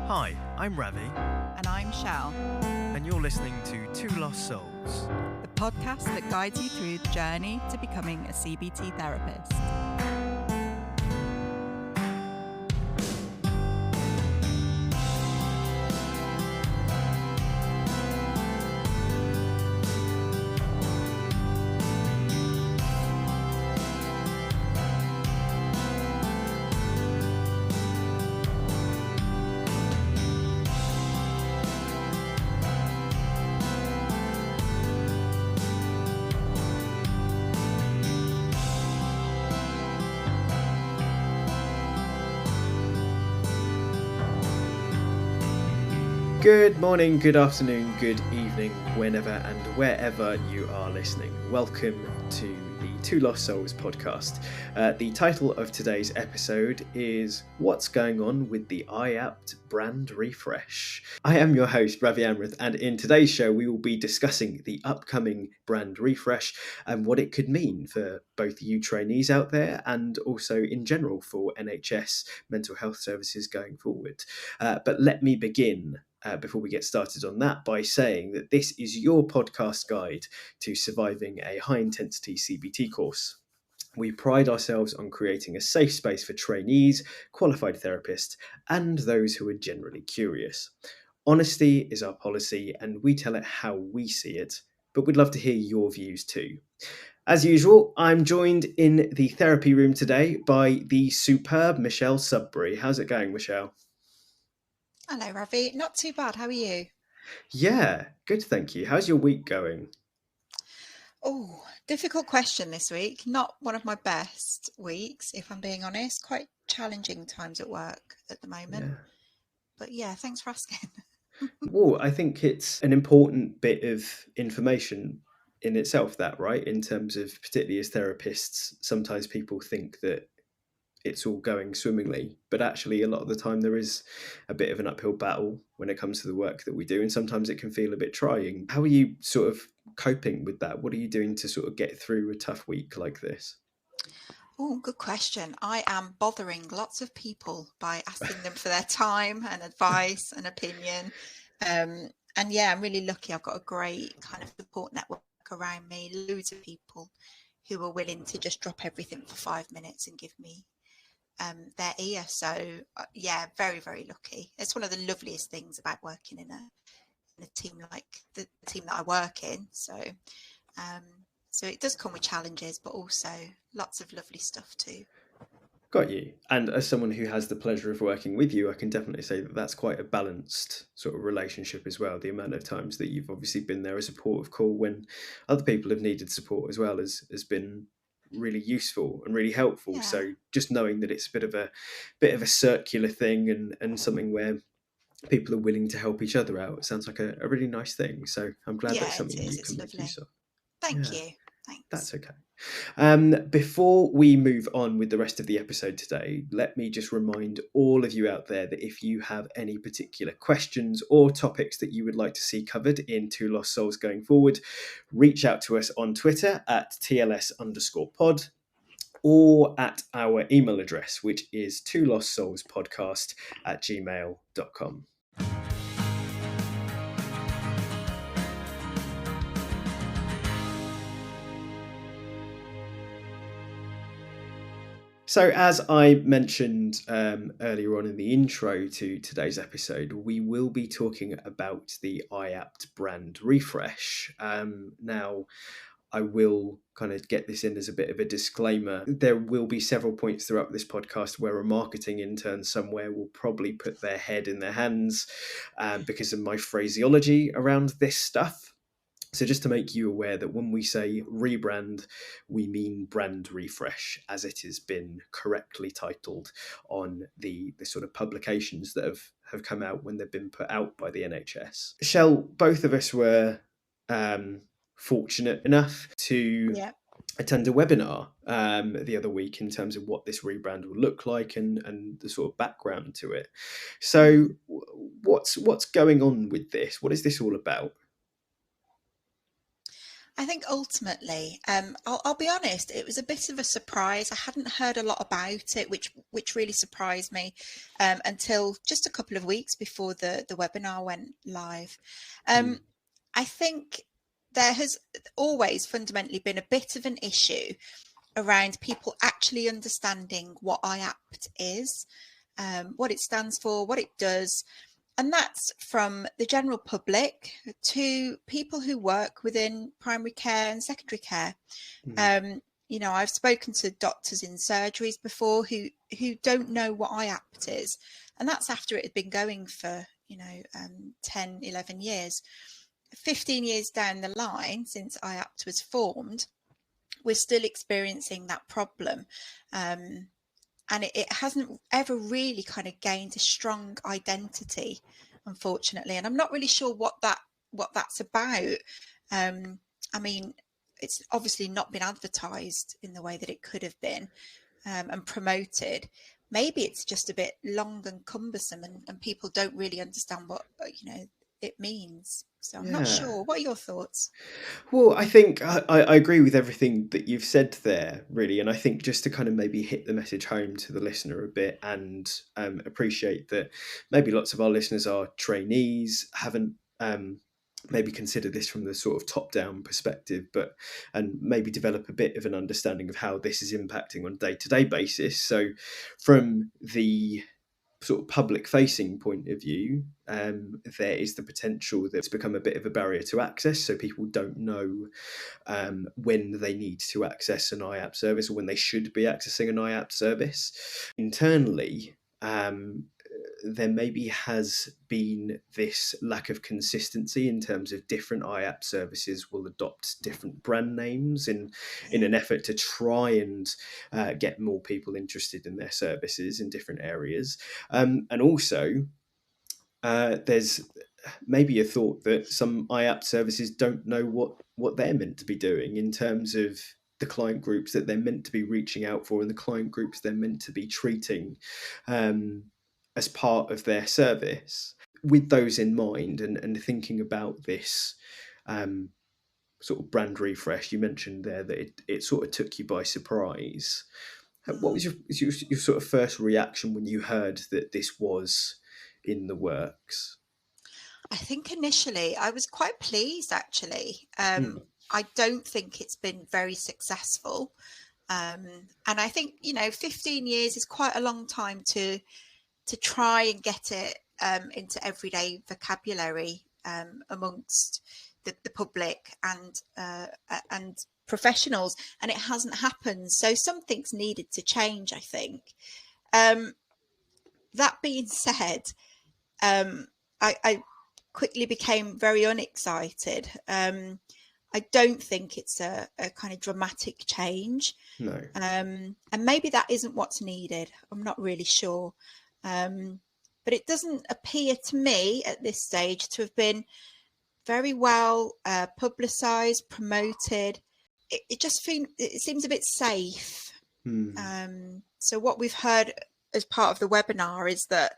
Hi, I'm Ravi, And I'm Shell, and you're listening to Two Lost Souls. the podcast that guides you through the journey to becoming a CBT therapist. Good morning, good afternoon, good evening, whenever and wherever you are listening. Welcome to the Two Lost Souls podcast. The title of today's episode is What's Going On with the IAPT Brand Refresh? I am your host, Ravi Amrith, and in today's show we will be discussing the upcoming brand refresh and what it could mean for both you trainees out there and also in general for NHS mental health services going forward. But let me begin before we get started on that by saying that this is your podcast guide to surviving a high-intensity CBT course. We pride ourselves on creating a safe space for trainees, qualified therapists, and those who are generally curious. Honesty is our policy, and we tell it how we see it, but we'd love to hear your views too. As usual, I'm joined in the therapy room today by the superb Michelle Sudbury. How's it going, Michelle? Hello, Ravi. Not too bad. How are you? Yeah, good, thank you. How's your week going? Oh, difficult question this week. Not one of my best weeks, if I'm being honest. Quite challenging times at work at the moment. Yeah. But yeah, thanks for asking. Well, I think it's an important bit of information in itself, that, right? In terms of, particularly as therapists, sometimes people think that it's all going swimmingly, but actually a lot of the time there is a bit of an uphill battle when it comes to the work that we do, and sometimes it can feel a bit trying. How are you sort of coping with that? What are you doing to sort of get through a tough week like this? Oh, good question. I am bothering lots of people by asking them for their time and advice and opinion. And yeah, I'm really lucky. I've got a great kind of support network around me, loads of people who are willing to just drop everything for 5 minutes and give me their ear. So yeah, very, very lucky. It's one of the loveliest things about working in a team like the team that I work in. So it does come with challenges, but also lots of lovely stuff too. Got you. And as someone who has the pleasure of working with you, I can definitely say that that's quite a balanced sort of relationship as well. The amount of times that you've obviously been there as a port of call when other people have needed support as well has been really useful and really helpful. Yeah. So just knowing that it's a bit of a circular thing and something where people are willing to help each other out, it sounds like a really nice thing. So I'm glad Yeah, that's something it is. you can It's make lovely. use of. Thank Yeah. you. Thanks. That's okay. Before we move on with the rest of the episode today, let me just remind all of you out there that if you have any particular questions or topics that you would like to see covered in Two Lost Souls going forward, reach out to us on Twitter at TLS_pod or at our email address, which is twolostsoulspodcast@gmail.com. So, as I mentioned earlier on in the intro to today's episode, we will be talking about the IAPT brand refresh. Now, I will kind of get this in as a bit of a disclaimer. There will be several points throughout this podcast where a marketing intern somewhere will probably put their head in their hands because of my phraseology around this stuff. So just to make you aware that when we say rebrand, we mean brand refresh, as it has been correctly titled on the sort of publications that have come out when they've been put out by the NHS. Shell, both of us were fortunate enough to attend a webinar the other week in terms of what this rebrand will look like and the sort of background to it. So what's going on with this? What is this all about? I think ultimately, I'll be honest, it was a bit of a surprise. I hadn't heard a lot about it, which really surprised me until just a couple of weeks before the webinar went live. Mm. I think there has always fundamentally been a bit of an issue around people actually understanding what IAPT is, what it stands for, what it does. And that's from the general public to people who work within primary care and secondary care. Mm. I've spoken to doctors in surgeries before who don't know what IAPT is. And that's after it had been going for, 10, 11 years. 15 years down the line since IAPT was formed, we're still experiencing that problem. And it hasn't ever really kind of gained a strong identity, unfortunately. And I'm not really sure what that's about. I mean, it's obviously not been advertised in the way that it could have been, and promoted. Maybe it's just a bit long and cumbersome, and people don't really understand what it means. So I'm not Yeah. sure. What are your thoughts? Well, I think I agree with everything that you've said there, really. And I think just to kind of maybe hit the message home to the listener a bit and appreciate that maybe lots of our listeners are trainees, haven't maybe considered this from the sort of top-down perspective, and maybe develop a bit of an understanding of how this is impacting on a day-to-day basis. So from the sort of public facing point of view, there is the potential that it's become a bit of a barrier to access. So people don't know when they need to access an IAPT service or when they should be accessing an IAPT service. Internally, there maybe has been this lack of consistency in terms of different IAPT services will adopt different brand names in Yeah. an effort to try and get more people interested in their services in different areas. And also, there's maybe a thought that some IAPT services don't know what they're meant to be doing in terms of the client groups that they're meant to be reaching out for and the client groups they're meant to be treating as part of their service. With those in mind and thinking about this sort of brand refresh, you mentioned there that it sort of took you by surprise. What was your sort of first reaction when you heard that this was in the works? I think initially I was quite pleased actually. Mm. I don't think it's been very successful. And I think, 15 years is quite a long time to try and get it into everyday vocabulary amongst the public and professionals, and it hasn't happened. So something's needed to change, I think. That being said, I quickly became very unexcited. I don't think it's a kind of dramatic change. No. And maybe that isn't what's needed. I'm not really sure. But it doesn't appear to me at this stage to have been very well publicised, promoted. It seems a bit safe. Mm. So what we've heard as part of the webinar is that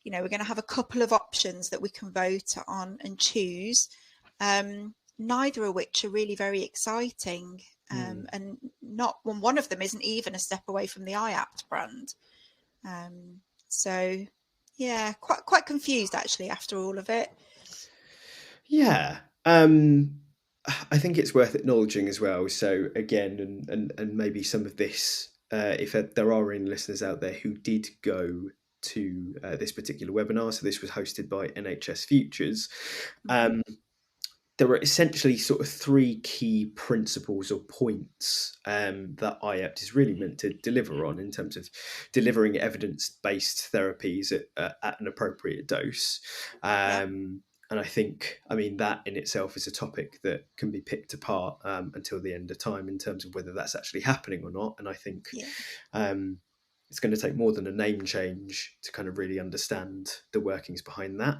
we're going to have a couple of options that we can vote on and choose, neither of which are really very exciting. And not one of them isn't even a step away from the IAPT brand. So yeah, quite confused actually after all of it. Yeah. I think it's worth acknowledging as well. So again, and maybe some of this, if there are any listeners out there who did go to this particular webinar, so this was hosted by NHS Futures. There are essentially sort of three key principles or points that IAPT is really meant to deliver on in terms of delivering evidence-based therapies at an appropriate dose. And I think, that in itself is a topic that can be picked apart until the end of time in terms of whether that's actually happening or not. And I think it's going to take more than a name change to kind of really understand the workings behind that.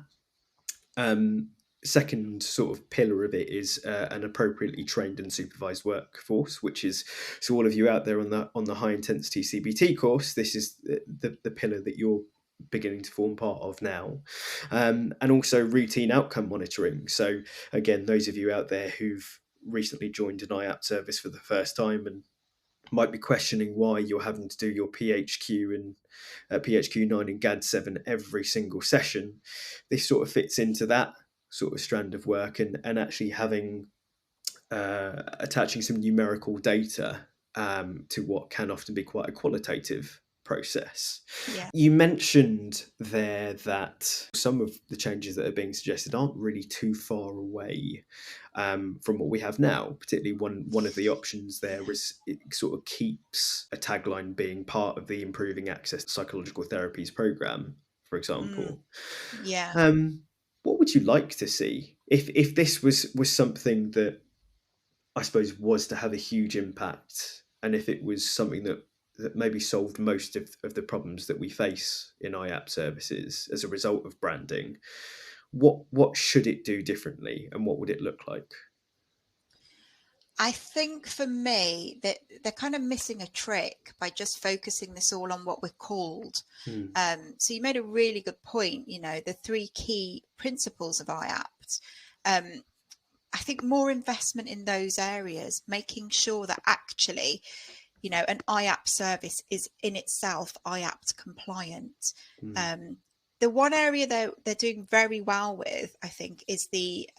Second sort of pillar of it is an appropriately trained and supervised workforce, which is, so all of you out there on the high intensity CBT course, this is the pillar that you're beginning to form part of now. And also routine outcome monitoring. So again, those of you out there who've recently joined an IAPT service for the first time and might be questioning why you're having to do your PHQ and PHQ9 and GAD7 every single session. This sort of fits into that sort of strand of work, and actually having attaching some numerical data to what can often be quite a qualitative process. Yeah. You mentioned there that some of the changes that are being suggested aren't really too far away from what we have now. Particularly one of the options there is it sort of keeps a tagline being part of the Improving Access to Psychological Therapies program, for example. Yeah. What would you like to see if this was something that I suppose was to have a huge impact, and if it was something that maybe solved most of the problems that we face in IAPT services as a result of branding? What should it do differently, and what would it look like? I think for me that they're kind of missing a trick by just focusing this all on what we're called. So you made a really good point, the three key principles of IAPT. I think more investment in those areas, making sure that actually, an IAPT service is in itself IAPT compliant. The one area they're doing very well with, I think, is the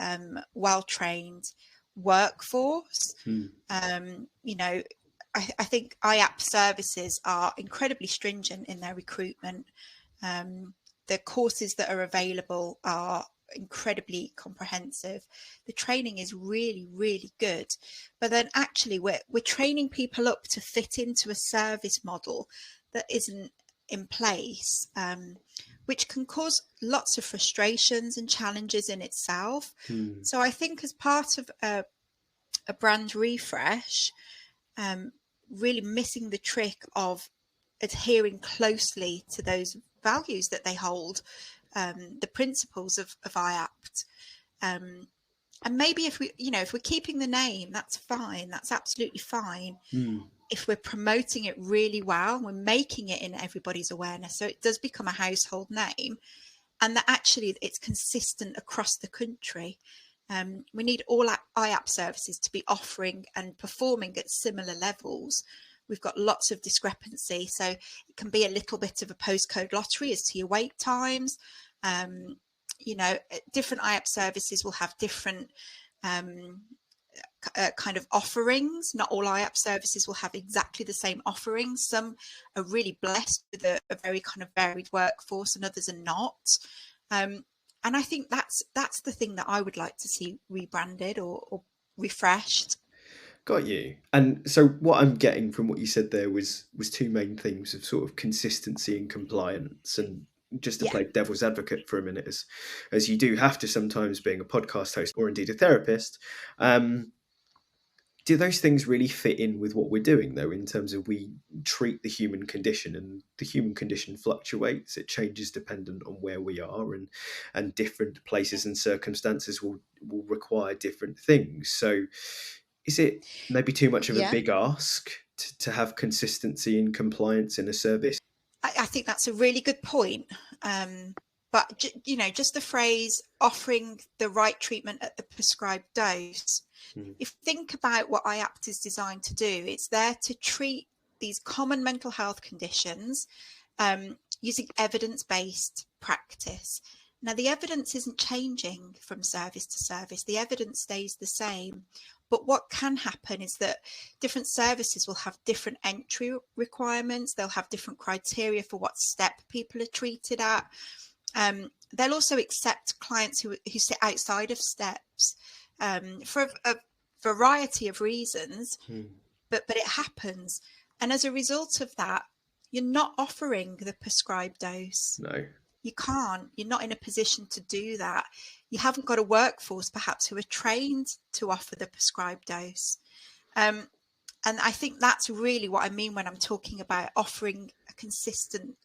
well-trained workforce. I think IAPT services are incredibly stringent in their recruitment. The courses that are available are incredibly comprehensive. The training is really, really good, but then actually we're training people up to fit into a service model that isn't in place, which can cause lots of frustrations and challenges in itself. So I think as part of a brand refresh, really missing the trick of adhering closely to those values that they hold, the principles of IAPT. And maybe if we're keeping the name, that's fine. That's absolutely fine. If we're promoting it really well, we're making it in everybody's awareness, so it does become a household name, and that actually it's consistent across the country. We need all IAPT services to be offering and performing at similar levels. We've got lots of discrepancy, so it can be a little bit of a postcode lottery as to your wait times. Different IAPT services will have different kind of offerings. Not all IAPT services will have exactly the same offerings. Some are really blessed with a very kind of varied workforce, and others are not. And I think that's the thing that I would like to see rebranded or refreshed. Got you. And so what I'm getting from what you said there was two main themes of sort of consistency and compliance. And just to play devil's advocate for a minute, as you do have to sometimes, being a podcast host or indeed a therapist, do those things really fit in with what we're doing, though, in terms of we treat the human condition, and the human condition fluctuates, it changes dependent on where we are, and different places and circumstances will require different things. So is it maybe too much of a big ask to have consistency and compliance in a service? I think that's a really good point. But, just the phrase offering the right treatment at the prescribed dose. If you think about what IAPT is designed to do, it's there to treat these common mental health conditions using evidence-based practice. Now, the evidence isn't changing from service to service. The evidence stays the same. But what can happen is that different services will have different entry requirements. They'll have different criteria for what step people are treated at. They'll also accept clients who sit outside of steps for a variety of reasons, but it happens. And as a result of that, you're not offering the prescribed dose. No. You can't. You're not in a position to do that. You haven't got a workforce, perhaps, who are trained to offer the prescribed dose. And I think that's really what I mean when I'm talking about offering a consistent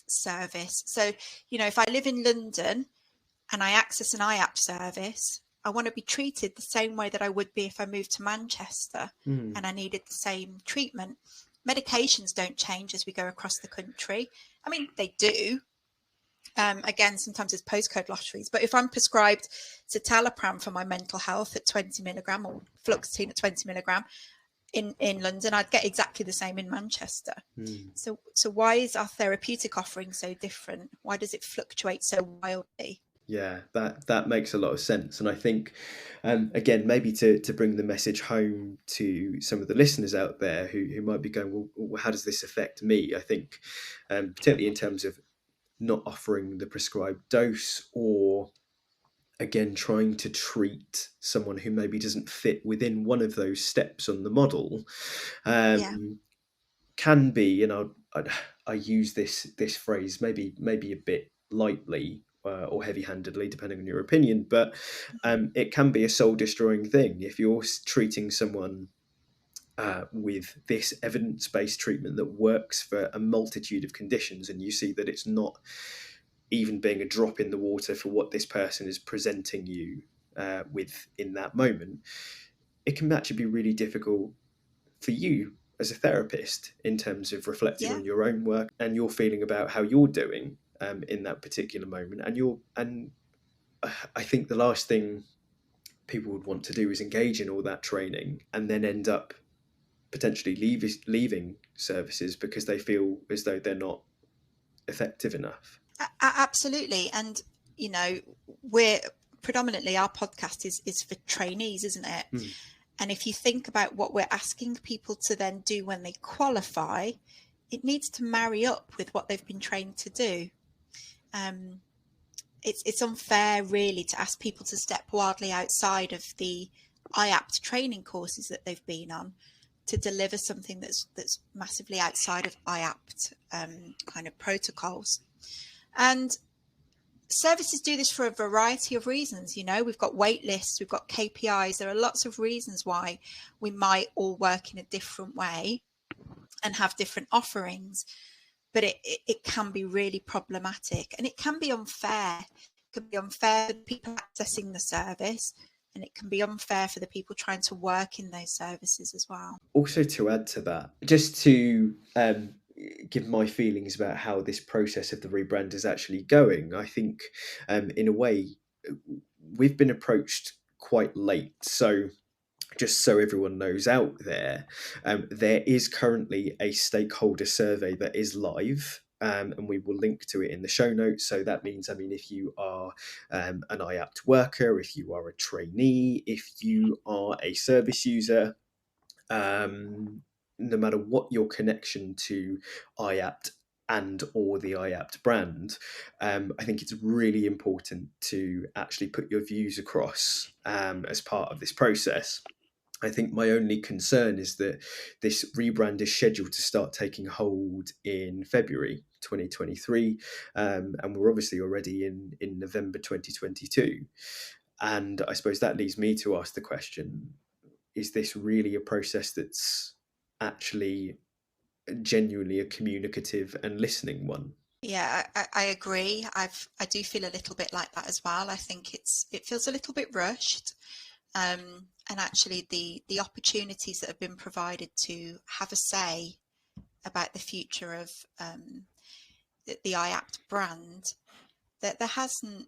service. So, if I live in London and I access an IAPT service, I want to be treated the same way that I would be if I moved to Manchester and I needed the same treatment. Medications don't change as we go across the country. I mean, they do, Again, sometimes it's postcode lotteries. But if I'm prescribed citalopram for my mental health at 20 milligram or fluoxetine at 20 milligram in London, I'd get exactly the same in Manchester. So why is our therapeutic offering so different? Why does it fluctuate so wildly? Yeah, that makes a lot of sense. And I think, again, maybe to bring the message home to some of the listeners out there who might be going, well, how does this affect me? I think, particularly in terms of not offering the prescribed dose, or again trying to treat someone who maybe doesn't fit within one of those steps on the model, Yeah. can be, and I use this phrase maybe a bit lightly, or heavy-handedly, depending on your opinion, but it can be a soul-destroying thing if you're treating someone with this evidence-based treatment that works for a multitude of conditions, and you see that it's not even being a drop in the water for what this person is presenting you with in that moment. It can actually be really difficult for you as a therapist in terms of reflecting Yeah. on your own work and your feeling about how you're doing in that particular moment. And I think the last thing people would want to do is engage in all that training and then end up potentially leaving services because they feel as though they're not effective enough. Absolutely. And, you know, we're predominantly, our podcast is for trainees, isn't it? And if you think about what we're asking people to then do when they qualify, it needs to marry up with what they've been trained to do. It's unfair, really, to ask people to step wildly outside of the IAPT training courses that they've been on to deliver something that's massively outside of IAPT kind of protocols. And services do this for a variety of reasons. You know, we've got wait lists, we've got KPIs. There are lots of reasons why we might all work in a different way and have different offerings. But it can be really problematic, and it can be unfair. It can be unfair for the people accessing the service, and it can be unfair for the people trying to work in those services as well. Also, to add to that, just to give my feelings about how this process of the rebrand is actually going, I think in a way we've been approached quite late. So just so everyone knows out there, there is currently a stakeholder survey that is live. And we will link to it in the show notes. So that means, I mean, if you are an IAPT worker, if you are a trainee, if you are a service user, no matter what your connection to IAPT and or the IAPT brand, I think it's really important to actually put your views across as part of this process. I think my only concern is that this rebrand is scheduled to start taking hold in February 2023, and we're obviously already in November 2022. And I suppose that leads me to ask the question, is this really a process that's actually genuinely a communicative and listening one? Yeah, I agree. I do feel a little bit like that as well. I think it feels a little bit rushed. And actually the opportunities that have been provided to have a say about the future of the IAPT brand, that there hasn't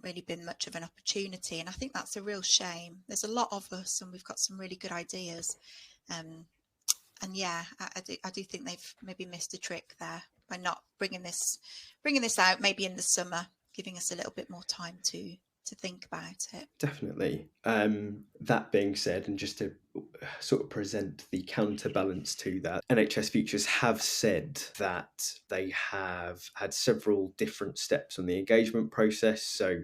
really been much of an opportunity, and I think that's a real shame. There's a lot of us, and we've got some really good ideas, and yeah, I do think they've maybe missed a trick there by not bringing this out maybe in the summer, giving us a little bit more time to think about it. Definitely. That being said, and just to sort of present the counterbalance to that, NHS Futures have said that they have had several different steps on the engagement process. So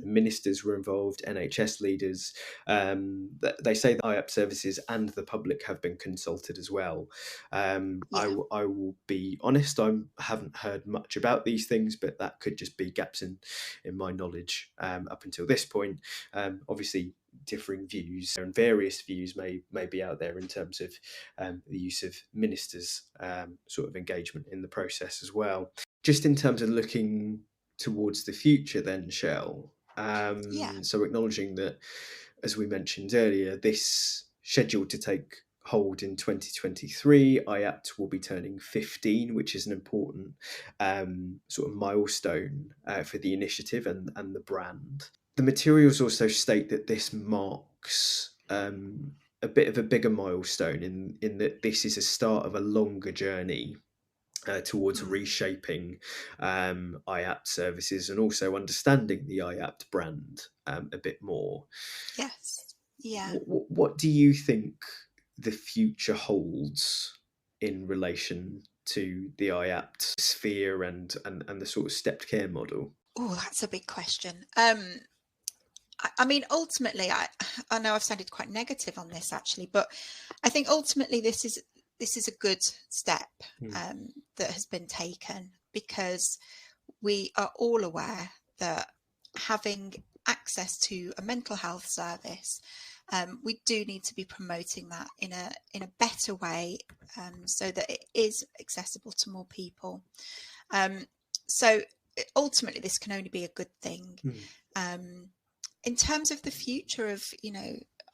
ministers were involved, NHS leaders. They say the IAP services and the public have been consulted as well. I will be honest, I haven't heard much about these things, but that could just be gaps in my knowledge up until this point. Obviously, differing views and various views may be out there in terms of the use of ministers' sort of engagement in the process as well. Just in terms of looking towards the future then, Shell, so acknowledging that, as we mentioned earlier, this scheduled to take hold in 2023. IAPT will be turning 15, which is an important sort of milestone for the initiative and the brand. The materials also state that this marks a bit of a bigger milestone in that this is a start of a longer journey towards reshaping IAPT services and also understanding the IAPT brand a bit more. Yes. Yeah. What do you think the future holds in relation to the IAPT sphere and the sort of stepped care model? Oh, that's a big question. I mean, ultimately, I know I've sounded quite negative on this actually, but I think ultimately this is a good step that has been taken, because we are all aware that having access to a mental health service, we do need to be promoting that in a better way, so that it is accessible to more people. So ultimately, this can only be a good thing. In terms of the future of,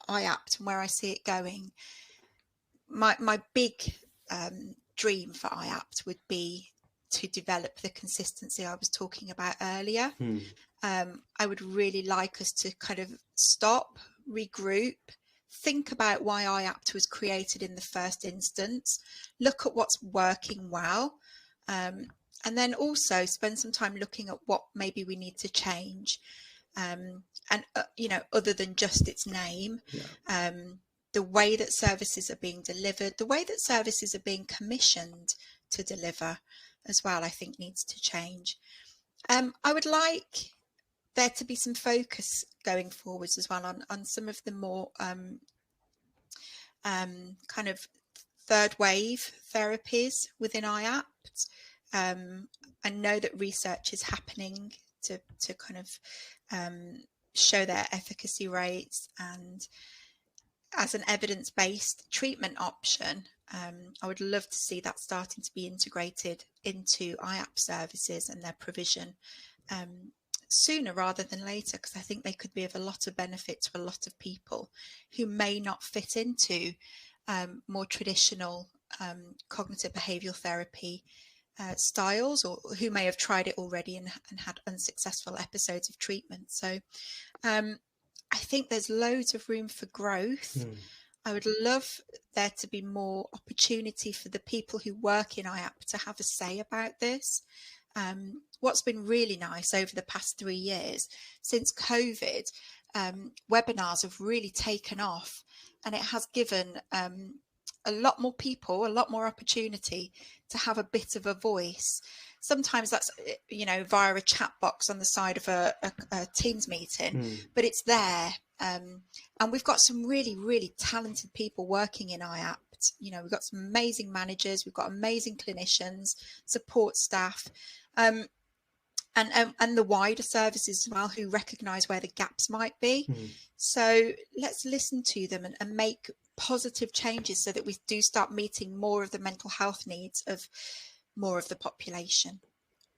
IAPT and where I see it going, my big dream for IAPT would be to develop the consistency I was talking about earlier. I would really like us to kind of stop, regroup, think about why IAPT was created in the first instance, look at what's working well, and then also spend some time looking at what maybe we need to change. And other than just its name, the way that services are being delivered, the way that services are being commissioned to deliver as well, I think needs to change. I would like there to be some focus going forwards as well on some of the more kind of third wave therapies within IAPT. I know that research is happening to kind of show their efficacy rates, and as an evidence-based treatment option, I would love to see that starting to be integrated into IAPT services and their provision sooner rather than later, because I think they could be of a lot of benefit to a lot of people who may not fit into more traditional cognitive behavioural therapy styles, or who may have tried it already and had unsuccessful episodes of treatment. So I think there's loads of room for growth. I would love there to be more opportunity for the people who work in IAPT to have a say about this. What's been really nice over the past 3 years since COVID, webinars have really taken off, and it has given a lot more people a lot more opportunity to have a bit of a voice. Sometimes that's via a chat box on the side of a Teams meeting, but it's there, and we've got some really, really talented people working in IAPT. We've got some amazing managers, we've got amazing clinicians, support staff, and the wider services as well, who recognise where the gaps might be. So let's listen to them and make positive changes so that we do start meeting more of the mental health needs of more of the population.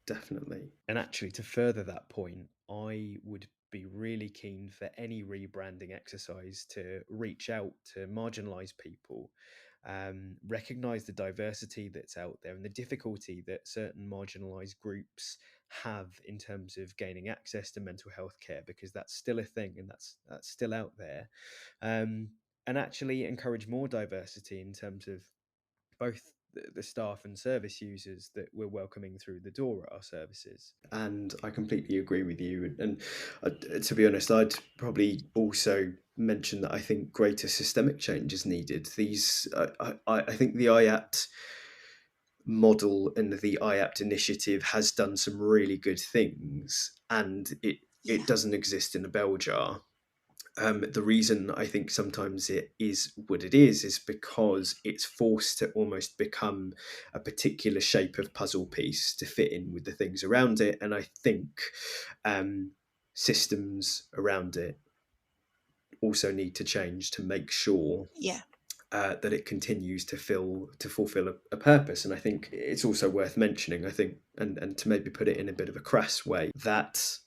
Definitely. And actually, to further that point, I would be really keen for any rebranding exercise to reach out to marginalised people, recognise the diversity that's out there and the difficulty that certain marginalised groups have in terms of gaining access to mental health care, because that's still a thing and that's still out there, and actually encourage more diversity in terms of both the staff and service users that we're welcoming through the door at our services. And I completely agree with you. And to be honest, I'd probably also mention that I think greater systemic change is needed. I think the IAPT model and the IAPT initiative has done some really good things, and it doesn't exist in a bell jar. The reason I think sometimes it is what it is because it's forced to almost become a particular shape of puzzle piece to fit in with the things around it. And I think systems around it also need to change to make sure that it continues to fulfill a purpose. And I think it's also worth mentioning, I think, and to maybe put it in a bit of a crass way, that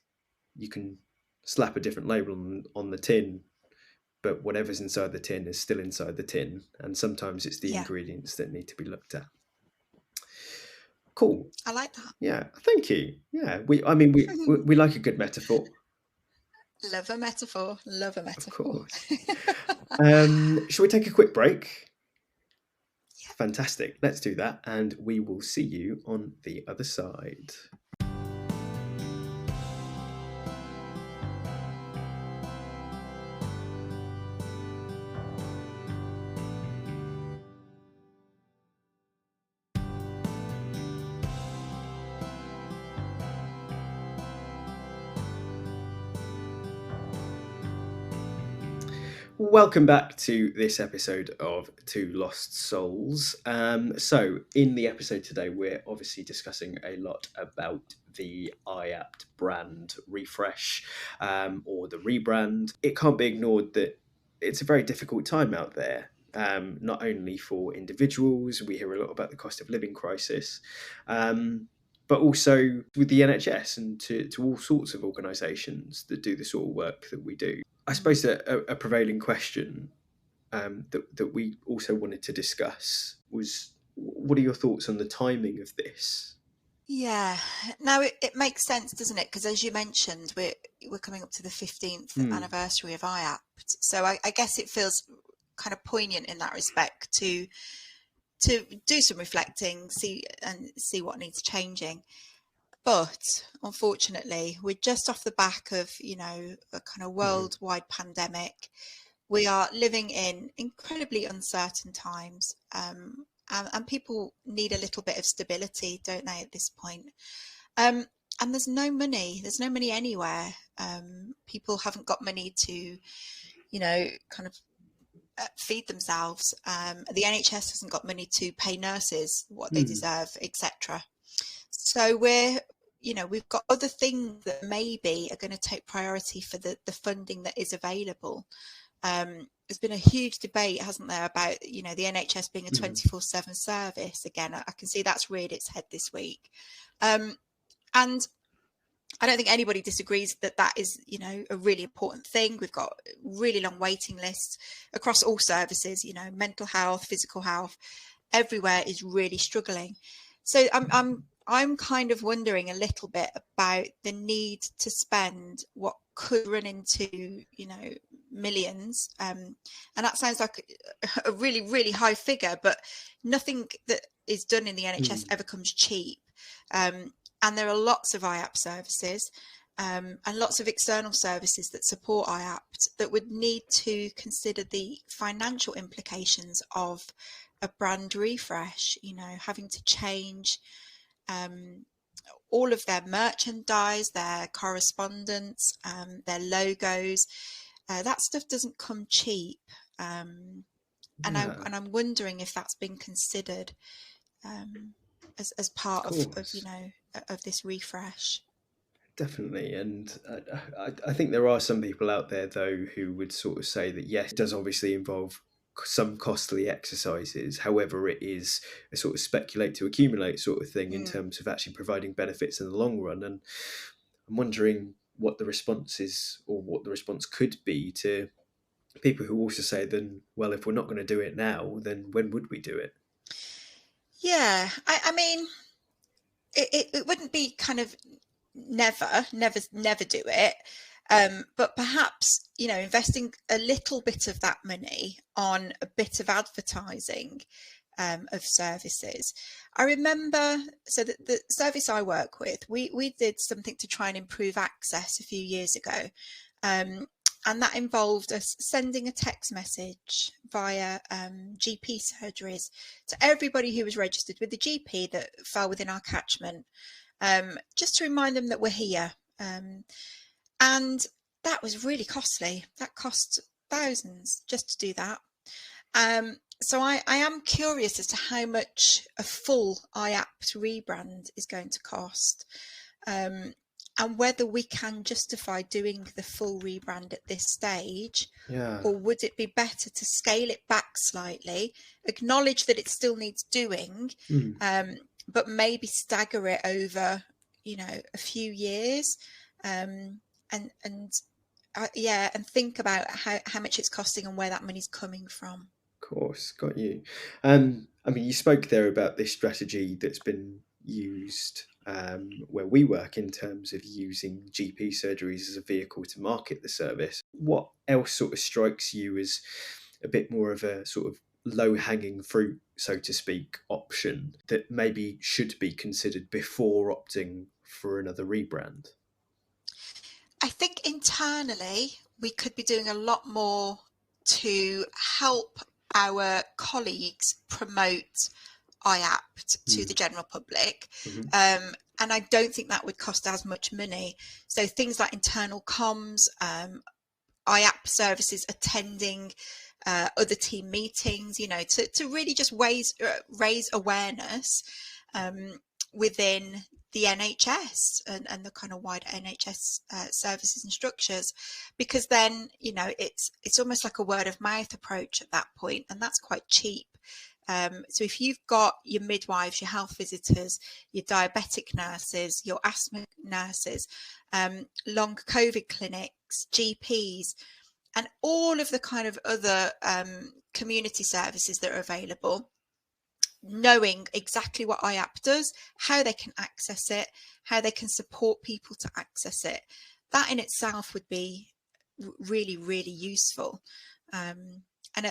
you can slap a different label on the tin, but whatever's inside the tin is still inside the tin, and sometimes it's the Yeah, ingredients that need to be looked at. Cool. I like that. Yeah, thank you. Yeah, we like a good metaphor. Love a metaphor. Love a Of metaphor. course. Shall we take a quick break? Yeah. Fantastic. Let's do that, and we will see you on the other side. Welcome back to this episode of Two Lost Souls. So, in the episode today, we're obviously discussing a lot about the IAPT brand refresh or the rebrand. It can't be ignored that it's a very difficult time out there. Not only for individuals, we hear a lot about the cost of living crisis, but also with the NHS and to all sorts of organisations that do the sort of work that we do. I suppose a prevailing question that we also wanted to discuss was, what are your thoughts on the timing of this? Yeah, no, it makes sense, doesn't it? Because as you mentioned, we're coming up to the 15th anniversary of IAPT, so I guess it feels kind of poignant in that respect to do some reflecting, see what needs changing. But unfortunately, we're just off the back of, a kind of worldwide pandemic. We are living in incredibly uncertain times, and people need a little bit of stability, don't they, at this point? And there's no money. There's no money anywhere. People haven't got money to, kind of feed themselves. The NHS hasn't got money to pay nurses what they deserve, etc. So we've got other things that maybe are going to take priority for the funding that is available. There's been a huge debate, hasn't there, about, the NHS being a 24/7 service. Again, I can see that's reared its head this week. And I don't think anybody disagrees that is, a really important thing. We've got really long waiting lists across all services, mental health, physical health, everywhere is really struggling. So I'm kind of wondering a little bit about the need to spend what could run into, millions. And that sounds like a really, really high figure, but nothing that is done in the NHS ever comes cheap. And there are lots of IAPT services and lots of external services that support IAPT that would need to consider the financial implications of a brand refresh, having to change all of their merchandise, their correspondence, their logos. That stuff doesn't come cheap. And I'm wondering if that's been considered as part of this refresh. Definitely, and I think there are some people out there though who would sort of say that yes, it does obviously involve some costly exercises. However, it is a sort of speculate to accumulate sort of thing in terms of actually providing benefits in the long run. And I'm wondering what the response is, or what the response could be to people who also say, then, well, if we're not going to do it now, then when would we do it? Yeah, I mean, it wouldn't be kind of never do it. But perhaps, investing a little bit of that money on a bit of advertising of services. I remember, so the service I work with, we did something to try and improve access a few years ago. And that involved us sending a text message via GP surgeries to everybody who was registered with the GP that fell within our catchment, just to remind them that we're here. And that was really costly. That cost thousands just to do that. So I am curious as to how much a full IAPT rebrand is going to cost. And whether we can justify doing the full rebrand at this stage, or would it be better to scale it back slightly, acknowledge that it still needs doing, but maybe stagger it over, a few years, and yeah, and think about how much it's costing and where that money's coming from. Of course, got you. I mean, you spoke there about this strategy that's been used where we work in terms of using GP surgeries as a vehicle to market the service. What else sort of strikes you as a bit more of a sort of low-hanging fruit, so to speak, option that maybe should be considered before opting for another rebrand? I think internally we could be doing a lot more to help our colleagues promote IAPT to the general public. Mm-hmm. And I don't think that would cost as much money. So things like internal comms, IAPT services, attending other team meetings, you know, to really just raise awareness within the NHS and the kind of wider NHS services and structures, because then, you know, it's almost like a word of mouth approach at that point, and that's quite cheap. So if you've got your midwives, your health visitors, your diabetic nurses, your asthma nurses, long COVID clinics, GPs, and all of the kind of other community services that are available, knowing exactly what IAPT does, how they can access it, how they can support people to access it, that in itself would be really, really useful. And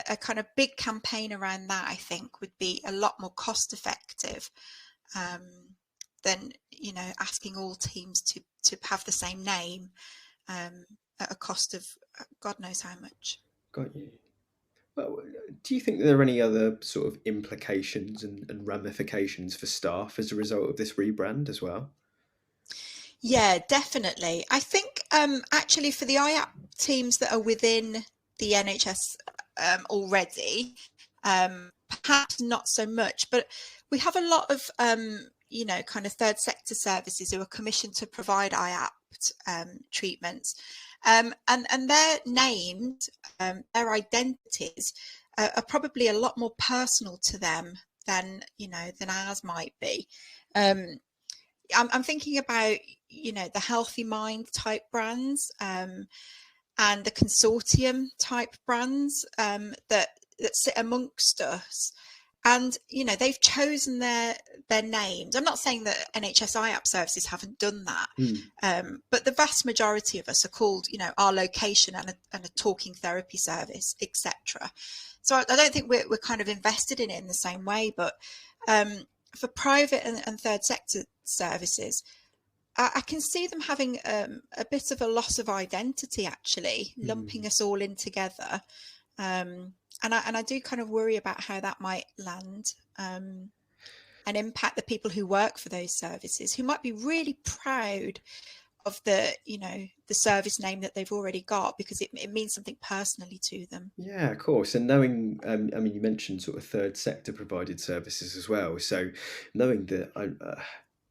a kind of big campaign around that, I think, would be a lot more cost effective than, you know, asking all teams to have the same name at a cost of God knows how much. Got you. Well, do you think there are any other sort of implications and ramifications for staff as a result of this rebrand as well? Yeah, definitely. I think actually for the IAP teams that are within the NHS already, perhaps not so much, but we have a lot of, you know, kind of third sector services who are commissioned to provide IAPT treatments. And their names, their identities are probably a lot more personal to them than, you know, than ours might be. I'm thinking about, you know, the Healthy Mind type brands and the consortium type brands that sit amongst us. And, you know, they've chosen their names. I'm not saying that NHS IAP services haven't done that, but the vast majority of us are called, you know, our location and a talking therapy service, etc. So I don't think we're kind of invested in it in the same way. But for private and third sector services, I can see them having a bit of a loss of identity, actually, lumping us all in together. And I do kind of worry about how that might land and impact the people who work for those services, who might be really proud of the, you know, the service name that they've already got, because it means something personally to them. Yeah, of course. And knowing, I mean, you mentioned sort of third sector provided services as well. So knowing that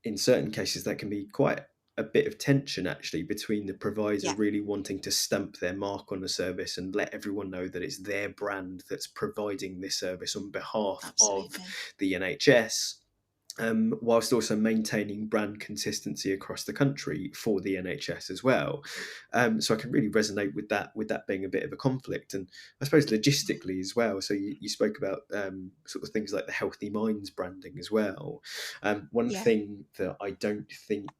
in certain cases that can be quite a bit of tension actually between the provider Yeah, really wanting to stamp their mark on the service and let everyone know that it's their brand that's providing this service on behalf of absolutely. the NHS. Whilst also maintaining brand consistency across the country for the NHS as well. So I can really resonate with that being a bit of a conflict. And I suppose logistically as well. So you spoke about sort of things like the Healthy Minds branding as well. One Yeah, thing that I don't think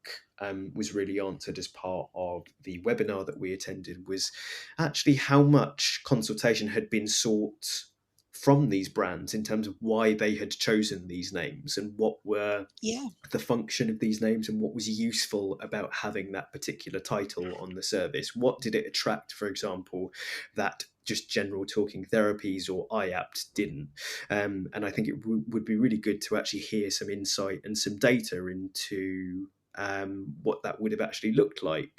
was really answered as part of the webinar that we attended was actually how much consultation had been sought from these brands in terms of why they had chosen these names and what were yeah, the function of these names and what was useful about having that particular title on the service. What did it attract, for example, that just general talking therapies or IAPT didn't? And I think it would be really good to actually hear some insight and some data into what that would have actually looked like.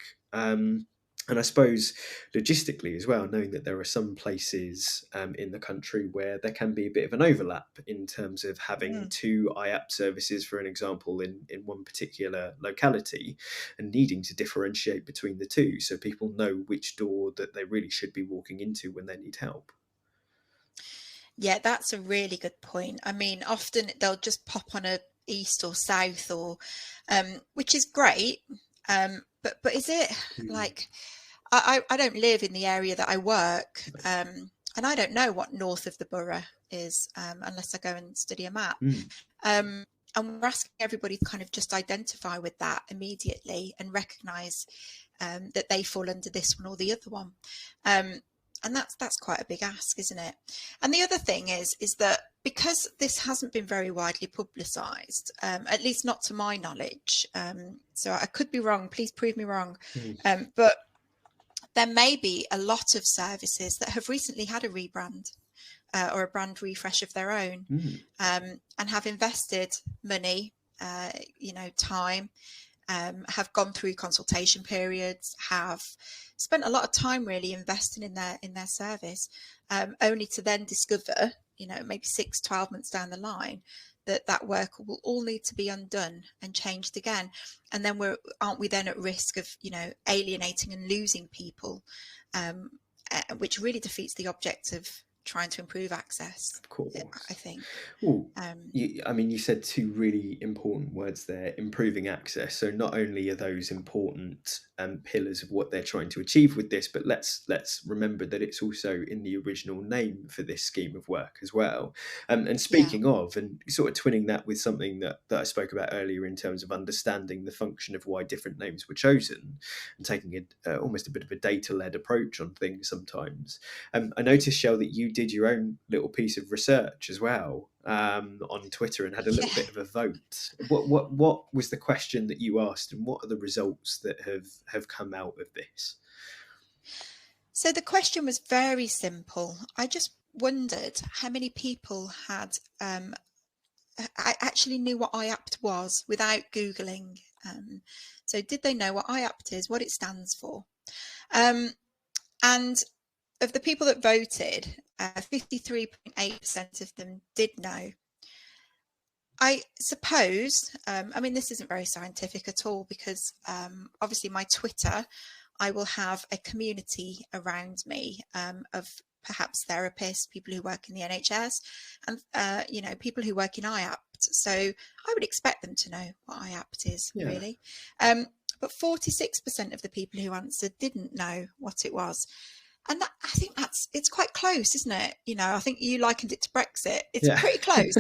And I suppose logistically as well, knowing that there are some places in the country where there can be a bit of an overlap in terms of having two IAP services, for an example, in one particular locality, and needing to differentiate between the two so people know which door that they really should be walking into when they need help. yeah. That's a really good point. I mean, often they'll just pop on a east or south, or which is great. But is it like? I don't live in the area that I work, and I don't know what north of the borough is unless I go and study a map. And we're asking everybody to kind of just identify with that immediately and recognise that they fall under this one or the other one. And that's quite a big ask, isn't it? And the other thing is that because this hasn't been very widely publicised, at least not to my knowledge, so I could be wrong, please prove me wrong, but there may be a lot of services that have recently had a rebrand or a brand refresh of their own, and have invested money, time, have gone through consultation periods, have spent a lot of time really investing in their service, only to then discover, maybe 6-12 months down the line, that work will all need to be undone and changed again. And then aren't we then at risk of, alienating and losing people, which really defeats the object of trying to improve access, of course, I think. Well, you said two really important words there: improving access. So not only are those important pillars of what they're trying to achieve with this, but let's remember that it's also in the original name for this scheme of work as well. And speaking of, and sort of twinning that with something that I spoke about earlier in terms of understanding the function of why different names were chosen, and taking almost a bit of a data-led approach on things sometimes. I noticed, Shell, that you did your own little piece of research as well on Twitter and had a little bit of a vote. What was the question that you asked, and what are the results that have come out of this? So the question was very simple. I just wondered how many people had I actually knew what IAPT was without Googling. So did they know what IAPT is, what it stands for? And of the people that voted, 53.8% of them did know. I suppose, this isn't very scientific at all, because obviously my Twitter, I will have a community around me of perhaps therapists, people who work in the NHS, and people who work in IAPT. So I would expect them to know what IAPT is, really. But 46% of the people who answered didn't know what it was. And I think it's quite close, isn't it? I think you likened it to Brexit. It's pretty close.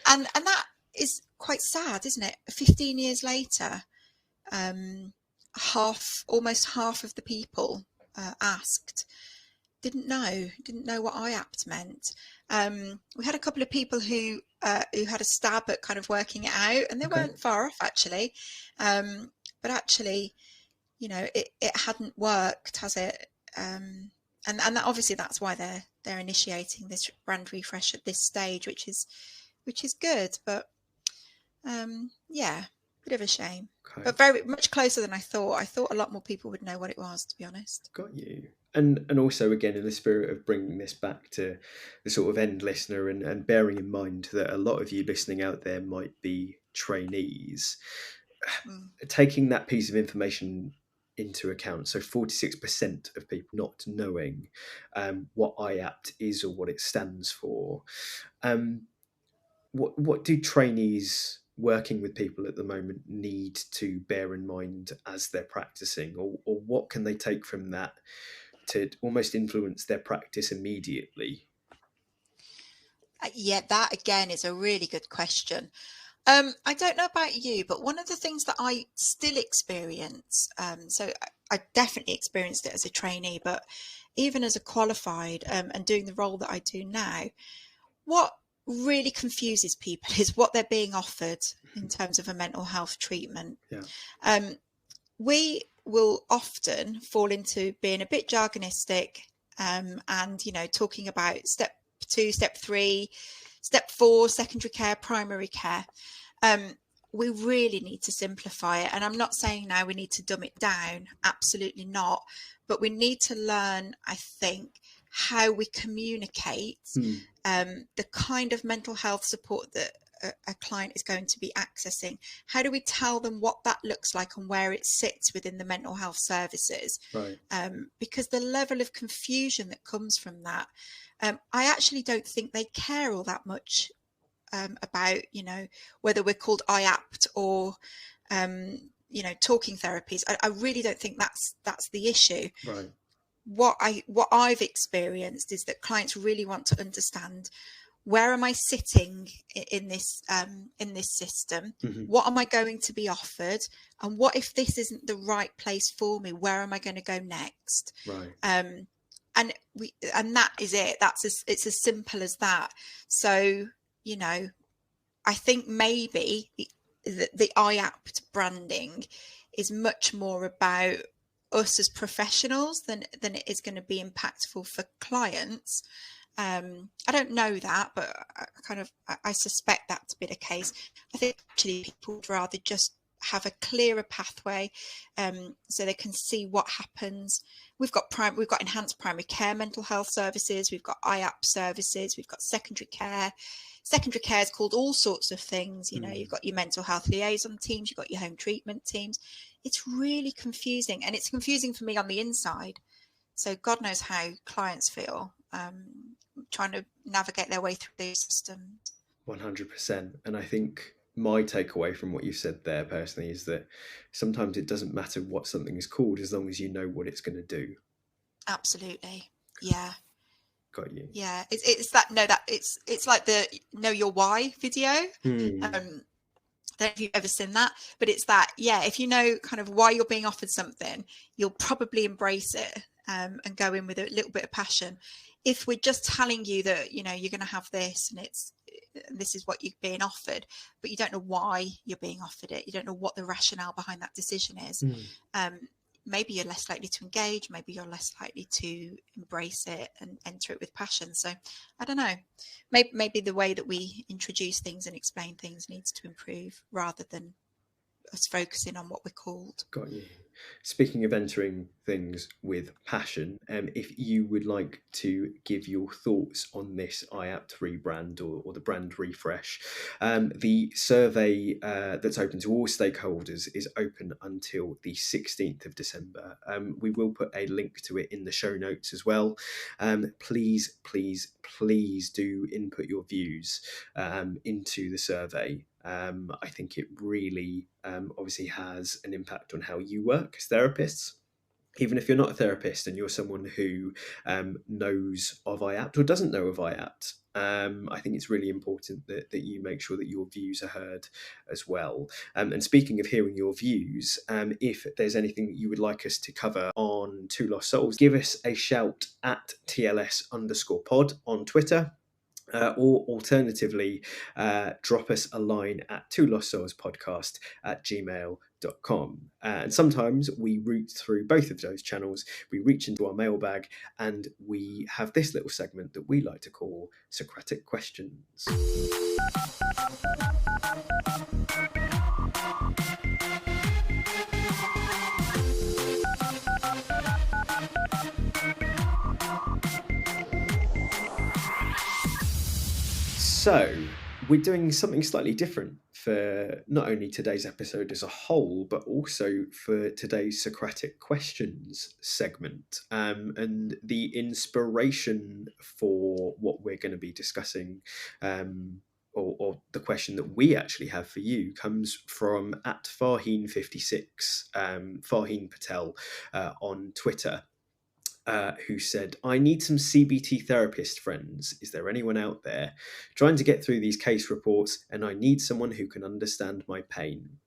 And that is quite sad, isn't it? 15 years later, almost half of the people asked didn't know what IAPT meant. We had a couple of people who had a stab at kind of working it out, and they weren't far off, actually. But actually, it hadn't worked, has it? And that, obviously that's why they're initiating this brand refresh at this stage, which is good, but bit of a shame. But very much closer than I thought. I thought a lot more people would know what it was, to be honest. Got you. And also, again, in the spirit of bringing this back to the sort of end listener, and bearing in mind that a lot of you listening out there might be trainees, taking that piece of information into account, so 46% of people not knowing what IAPT is or what it stands for, what do trainees working with people at the moment need to bear in mind as they're practicing, or what can they take from that to almost influence their practice immediately? That again is a really good question. I don't know about you, but one of the things that I still experience, so I definitely experienced it as a trainee, but even as a qualified and doing the role that I do now, what really confuses people is what they're being offered in terms of a mental health treatment. We will often fall into being a bit jargonistic and talking about step 2, step 3, step 4, secondary care, primary care. We really need to simplify it, and I'm not saying now we need to dumb it down, absolutely not, but we need to learn, I think, how we communicate the kind of mental health support that a client is going to be accessing. How do we tell them what that looks like and where it sits within the mental health services? Right. Because the level of confusion that comes from that, I actually don't think they care all that much about, whether we're called IAPT or, talking therapies. I really don't think that's the issue. Right. What I've experienced is that clients really want to understand, where am I sitting in this system? Mm-hmm. What am I going to be offered? And what if this isn't the right place for me? Where am I going to go next? Right. And that is it. It's as simple as that. So, I think maybe the IAPT branding is much more about us as professionals than it is going to be impactful for clients. I don't know that, but I suspect that to be the case. I think actually people would rather just have a clearer pathway, so they can see what happens. We've got enhanced primary care mental health services, we've got IAP services, we've got secondary care. Secondary care is called all sorts of things. You've got your mental health liaison teams, you've got your home treatment teams. It's really confusing, and it's confusing for me on the inside. So God knows how clients feel trying to navigate their way through these systems. 100%. And I think my takeaway from what you said there personally is that sometimes it doesn't matter what something is called as long as you know what it's going to do. Absolutely. Yeah. Got you. Yeah. It's like the Know Your Why video. I don't know if you've ever seen that, but it's that, if you know kind of why you're being offered something, you'll probably embrace it and go in with a little bit of passion. If we're just telling you that, you're going to have this and this is what you're being offered, but you don't know why you're being offered it, you don't know what the rationale behind that decision is, maybe you're less likely to engage, maybe you're less likely to embrace it and enter it with passion. So I don't know, maybe the way that we introduce things and explain things needs to improve rather than us focusing on what we're called. Got you. Speaking of entering things with passion, if you would like to give your thoughts on this IAPT rebrand or the brand refresh, the survey that's open to all stakeholders is open until the 16th of December. We will put a link to it in the show notes as well. Please do input your views into the survey. I think it really obviously has an impact on how you work as therapists. Even if you're not a therapist and you're someone who knows of IAPT or doesn't know of IAPT, I think it's really important that you make sure that your views are heard as well. And speaking of hearing your views, if there's anything that you would like us to cover on Two Lost Souls, give us a shout at TLS_pod on Twitter. Or alternatively, drop us a line at twolostsoulspodcast@gmail.com. And sometimes we route through both of those channels. We reach into our mailbag and we have this little segment that we like to call Socratic Questions. So, we're doing something slightly different for not only today's episode as a whole, but also for today's Socratic Questions segment. And the inspiration for what we're going to be discussing, or the question that we actually have for you, comes from at Farheen56, Farheen Patel on Twitter. Who said, I need some CBT therapist friends. Is there anyone out there trying to get through these case reports, and I need someone who can understand my pain?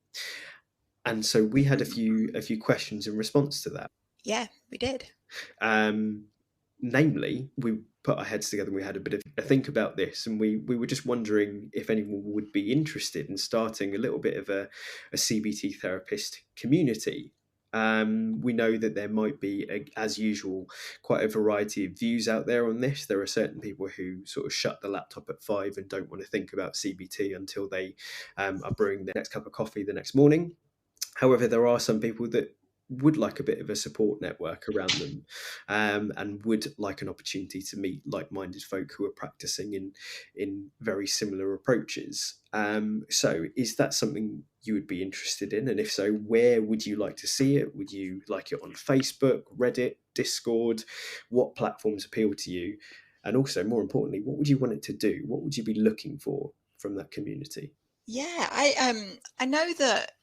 And so we had a few questions in response to that. Yeah, we did. Namely, we put our heads together and we had a bit of a think about this, and we were just wondering if anyone would be interested in starting a little bit of a CBT therapist community. We know that there might be, as usual, quite a variety of views out there on this. There are certain people who sort of shut the laptop at 5 and don't want to think about CBT until they are brewing their next cup of coffee the next morning. However, there are some people that would like a bit of a support network around them, and would like an opportunity to meet like-minded folk who are practicing in very similar approaches. So is that something you would be interested in? And if so, where would you like to see it? Would you like it on Facebook, Reddit, Discord? What platforms appeal to you? And also, more importantly, what would you want it to do? What would you be looking for from that community? Yeah, I know that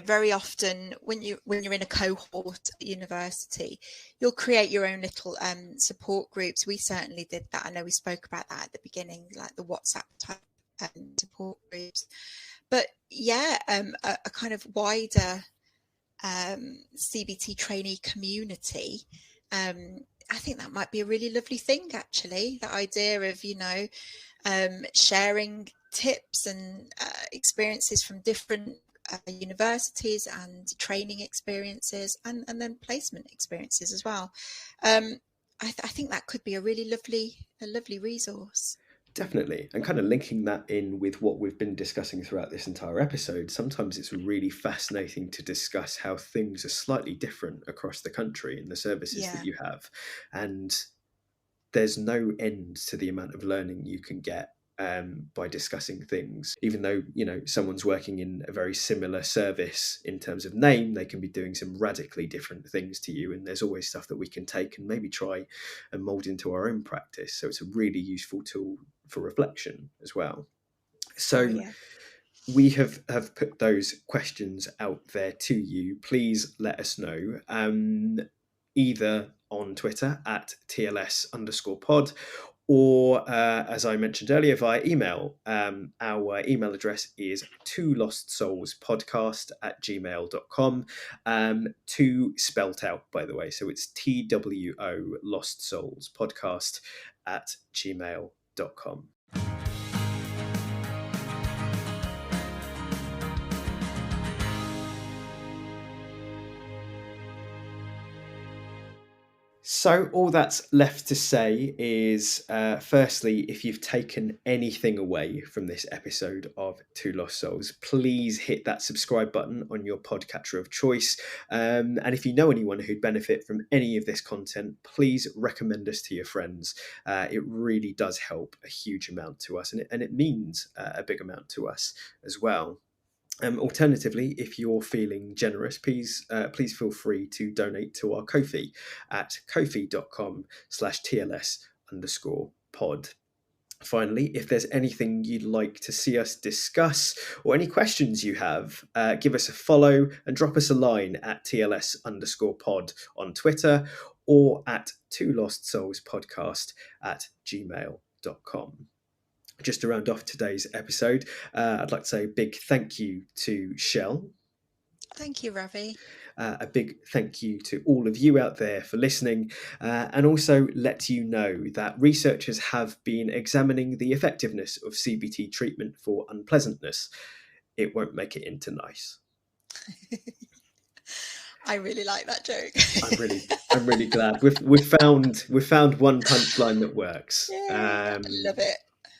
very often when you're in a cohort at university, you'll create your own little support groups. We certainly did that. I know we spoke about that at the beginning, like the WhatsApp type support groups. But yeah, a kind of wider CBT trainee community. I think that might be a really lovely thing, actually. That idea of sharing tips and experiences from different universities and training experiences and then placement experiences as well. I think that could be a really lovely resource. Definitely. And kind of linking that in with what we've been discussing throughout this entire episode, sometimes it's really fascinating to discuss how things are slightly different across the country in the services that you have. And there's no end to the amount of learning you can get by discussing things. Even though, someone's working in a very similar service in terms of name, they can be doing some radically different things to you. And there's always stuff that we can take and maybe try and mold into our own practice. So it's a really useful tool for reflection as well. So we have put those questions out there to you. Please let us know, either on Twitter at TLS_pod, or as I mentioned earlier, via email. Our email address is twolostsoulspodcast@gmail.com. Two spelt out, by the way. So it's TWO Lost Souls podcast@gmail.com. So all that's left to say is, firstly, if you've taken anything away from this episode of Two Lost Souls, please hit that subscribe button on your podcatcher of choice. And if you know anyone who'd benefit from any of this content, please recommend us to your friends. It really does help a huge amount to us, and it means a big amount to us as well. Alternatively, if you're feeling generous, please feel free to donate to our Ko-fi at kofi.com/TLS_pod. Finally, if there's anything you'd like to see us discuss or any questions you have, give us a follow and drop us a line at TLS_pod on Twitter or at twolostsoulspodcast@gmail.com. Just to round off today's episode, I'd like to say a big thank you to Shell. Thank you, Ravi. A big thank you to all of you out there for listening, and also let you know that researchers have been examining the effectiveness of CBT treatment for unpleasantness. It won't make it into nice. I really like that joke. I'm really glad we've found one punchline that works. Yeah, love it.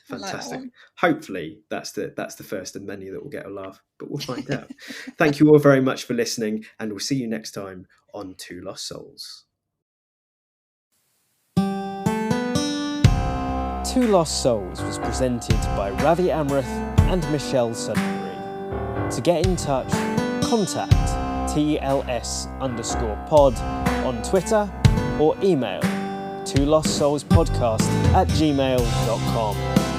Fantastic. Hopefully that's the first of many that will get a laugh, but we'll find out. Thank you all very much for listening, and we'll see you next time on Two Lost Souls. Two Lost Souls was presented by Ravi Amrath and Michelle Sudbury. To get in touch, contact TLS_pod on Twitter or email twolostsoulspodcast@gmail.com.